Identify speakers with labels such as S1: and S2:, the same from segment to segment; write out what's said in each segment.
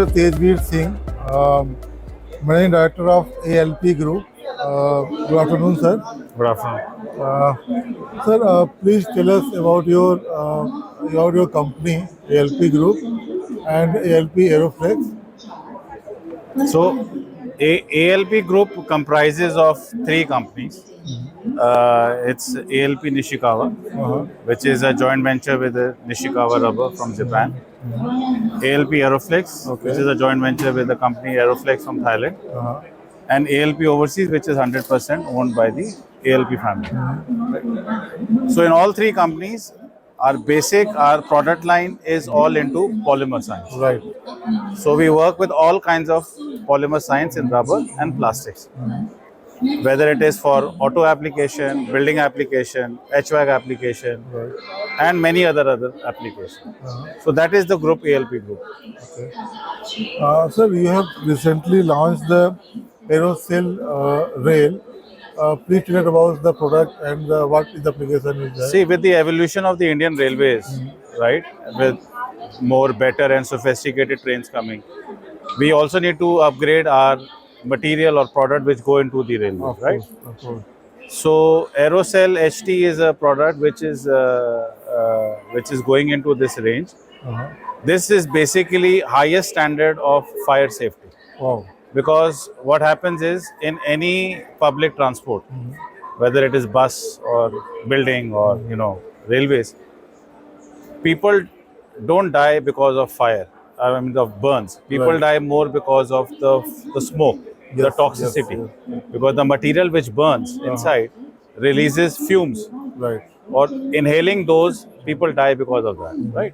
S1: Mr. Tejbir Singh, Managing Director of ALP Group. Good afternoon, sir.
S2: Good afternoon.
S1: Sir, please tell us about your company, ALP Group, and ALP Aeroflex.
S2: So, ALP Group comprises of three companies. It's ALP Nishikawa, which is a joint venture with the Nishikawa Rubber from Japan. ALP Aeroflex, which is a joint venture with the company Aeroflex from Thailand. And ALP Overseas, which is 100% owned by the ALP family. So, in all three companies, our product line is all into polymer science.
S1: Right.
S2: So we work with all kinds of polymer science in rubber and plastics. Whether it is for auto application, building application, HVAC application, and many other applications. So that is the group ALP group.
S1: Okay. Sir, you have recently launched the Aerocell Rail. Please tell us about the product and what is the application is there.
S2: See, with the evolution of the Indian Railways, right, with more better and sophisticated trains coming, we also need to upgrade our material or product which go into the railways, right?
S1: Of course.
S2: So Aerocell HT is a product which is going into this range. This is basically highest standard of fire safety.
S1: Wow.
S2: Because what happens is in any public transport, whether it is bus or building or railways, people don't die because of fire. I mean of burns. People die more because of the smoke, the toxicity. Because the material which burns inside releases fumes.
S1: Right.
S2: Or inhaling those, people die because of that. Right.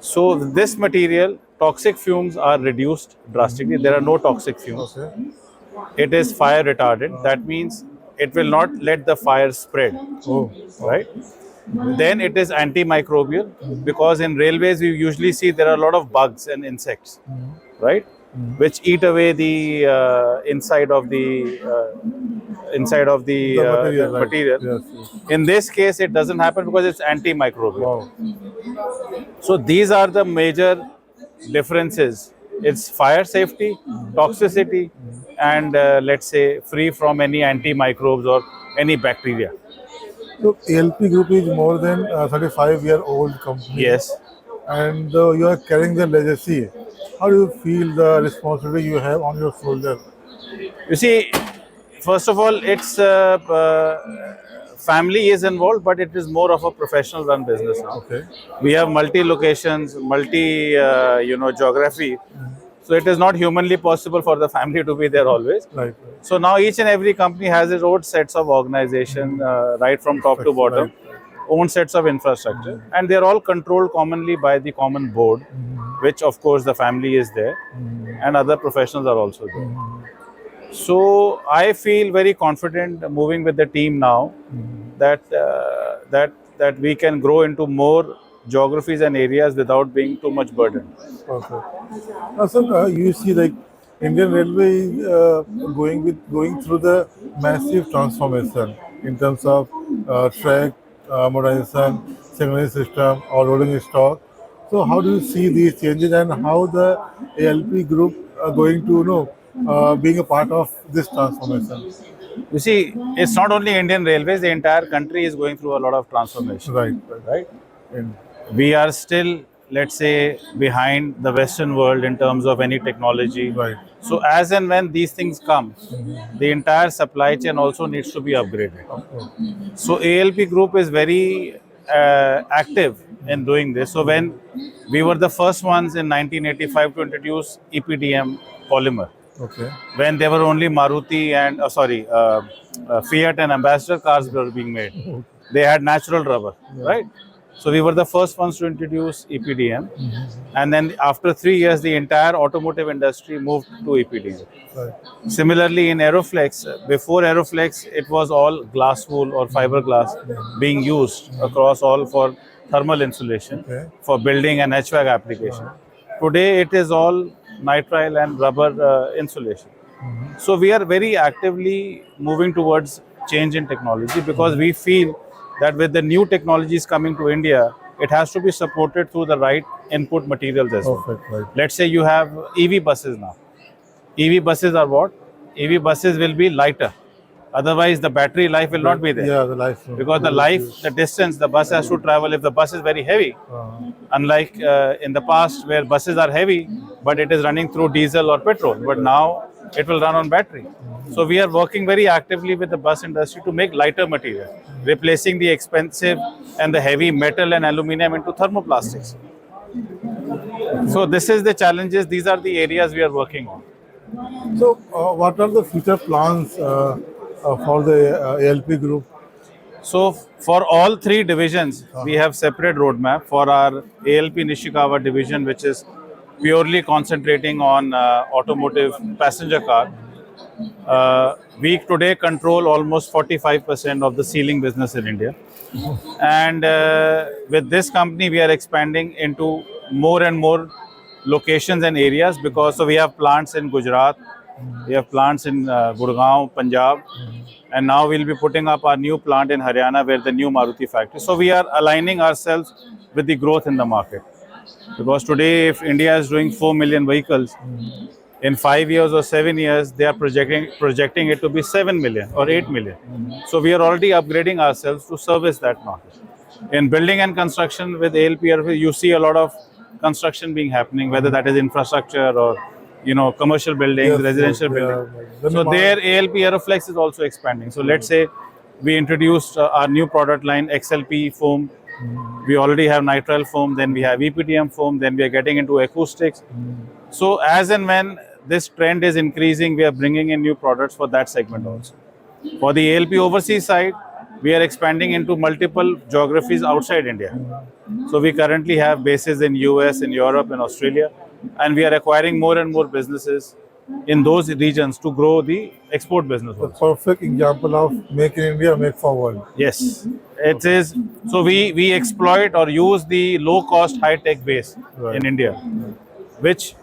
S2: So this material, toxic fumes are reduced drastically. There are no toxic fumes.
S1: Okay.
S2: It is fire retardant. That means it will not let the fire spread.
S1: Oh.
S2: Right. Then it is antimicrobial, because in railways we usually see there are a lot of bugs and insects, right, which eat away the inside of the material.
S1: Yes.
S2: In this case, it doesn't happen because it's antimicrobial.
S1: Wow.
S2: So these are the major differences. It's fire safety, toxicity, and let's say free from any antimicrobes or any bacteria.
S1: So ALP Group is more than 35-year-old company.
S2: Yes.
S1: And you are carrying the legacy. How do you feel the responsibility you have on your shoulder?
S2: You see, first of all, it's family is involved, but it is more of a professional run business now.
S1: Okay.
S2: We have multi locations, multi geography. So it is not humanly possible for the family to be there always.
S1: Right.
S2: So now each and every company has its own sets of organization, right from top to bottom, own sets of infrastructure, and they are all controlled commonly by the common board, which of course the family is there, and other professionals are also there. So I feel very confident moving with the team now that we can grow into more geographies and areas without being too much burdened.
S1: Okay. Now, sir, you see, like Indian Railway is going through the massive transformation in terms of track, modernization, signaling system, or rolling stock. So, how do you see these changes, and how the ALP Group are going to, being a part of this transformation?
S2: You see, it's not only Indian Railways; the entire country is going through a lot of transformation. Right. We are still, let's say, behind the Western world in terms of any technology.
S1: Right.
S2: So as and when these things come, the entire supply chain also needs to be upgraded. So ALP Group is very active in doing this. So when we were the first ones in 1985 to introduce EPDM polymer.
S1: Okay.
S2: When there were only Maruti and Fiat and Ambassador cars were being made. They had natural rubber, right? So we were the first ones to introduce EPDM, and then after 3 years, the entire automotive industry moved to EPDM.
S1: Right.
S2: Similarly, in Aeroflex, before Aeroflex, it was all glass wool or fiberglass being used across all for thermal insulation, for building and HVAC application. Today, it is all nitrile and rubber insulation. So we are very actively moving towards change in technology, because we feel that with the new technologies coming to India, it has to be supported through the right input materials as well.
S1: Perfect, right.
S2: Let's say you have EV buses now. EV buses are what? EV buses will be lighter. Otherwise, the battery life will not be there.
S1: Yeah, the life.
S2: Because the distance the bus has to travel, if the bus is very heavy, unlike in the past where buses are heavy, but it is running through diesel or petrol, but now it will run on battery. So we are working very actively with the bus industry to make lighter material, replacing the expensive and the heavy metal and aluminum into thermoplastics. So this is the challenges, these are the areas we are working on.
S1: So, what are the future plans for the ALP group?
S2: So for all three divisions, we have separate roadmap. For our ALP Nishikawa division, which is purely concentrating on automotive passenger car, we today control almost 45% of the sealing business in India. And with this company, we are expanding into more and more locations and areas because so we have plants in Gujarat, we have plants in Gurgaon, Punjab, and now we'll be putting up our new plant in Haryana where the new Maruti factory. So we are aligning ourselves with the growth in the market. Because today, if India is doing 4 million vehicles, in 5 years or 7 years, they are projecting it to be 7 million or 8 million. So we are already upgrading ourselves to service that market. In building and construction with ALP Aeroflex, you see a lot of construction being happening, whether that is infrastructure or commercial buildings, residential buildings. So there ALP Aeroflex is also expanding. So let's say we introduced our new product line XLP foam. We already have nitrile foam, then we have EPDM foam, then we are getting into acoustics. So as and when this trend is increasing, we are bringing in new products for that segment also. For the ALP overseas side, we are expanding into multiple geographies outside India. So we currently have bases in US, in Europe, in Australia, and we are acquiring more and more businesses in those regions to grow the export business also.
S1: The perfect example of make in India, make for world.
S2: Yes, it is. So we exploit or use the low-cost, high-tech base in India, which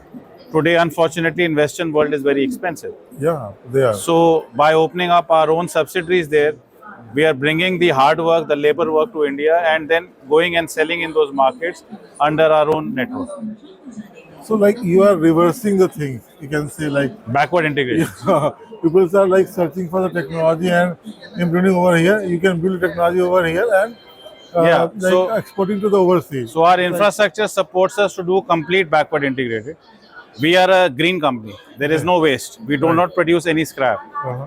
S2: today, unfortunately, in Western world is very expensive.
S1: Yeah, they are.
S2: So by opening up our own subsidiaries there, we are bringing the hard work, the labor work to India and then going and selling in those markets under our own network.
S1: So like you are reversing the things, you can say like
S2: Backward integration.
S1: people are like searching for the technology and implementing over here. You can build technology over here and
S2: so
S1: exporting to the overseas.
S2: So our infrastructure supports us to do complete backward integrated. We are a green company. There is no waste. We do not produce any scrap.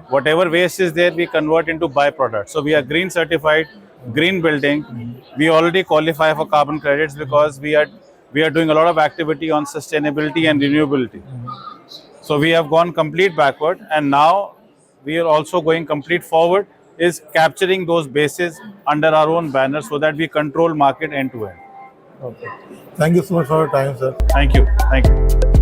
S2: Whatever waste is there, we convert into byproducts. So we are green certified, green building. We already qualify for carbon credits because we are doing a lot of activity on sustainability and renewability. So we have gone complete backward, and now we are also going complete forward, is capturing those bases under our own banner so that we control market end to end.
S1: Okay. Thank you so much for your time, sir.
S2: Thank you. Thank you.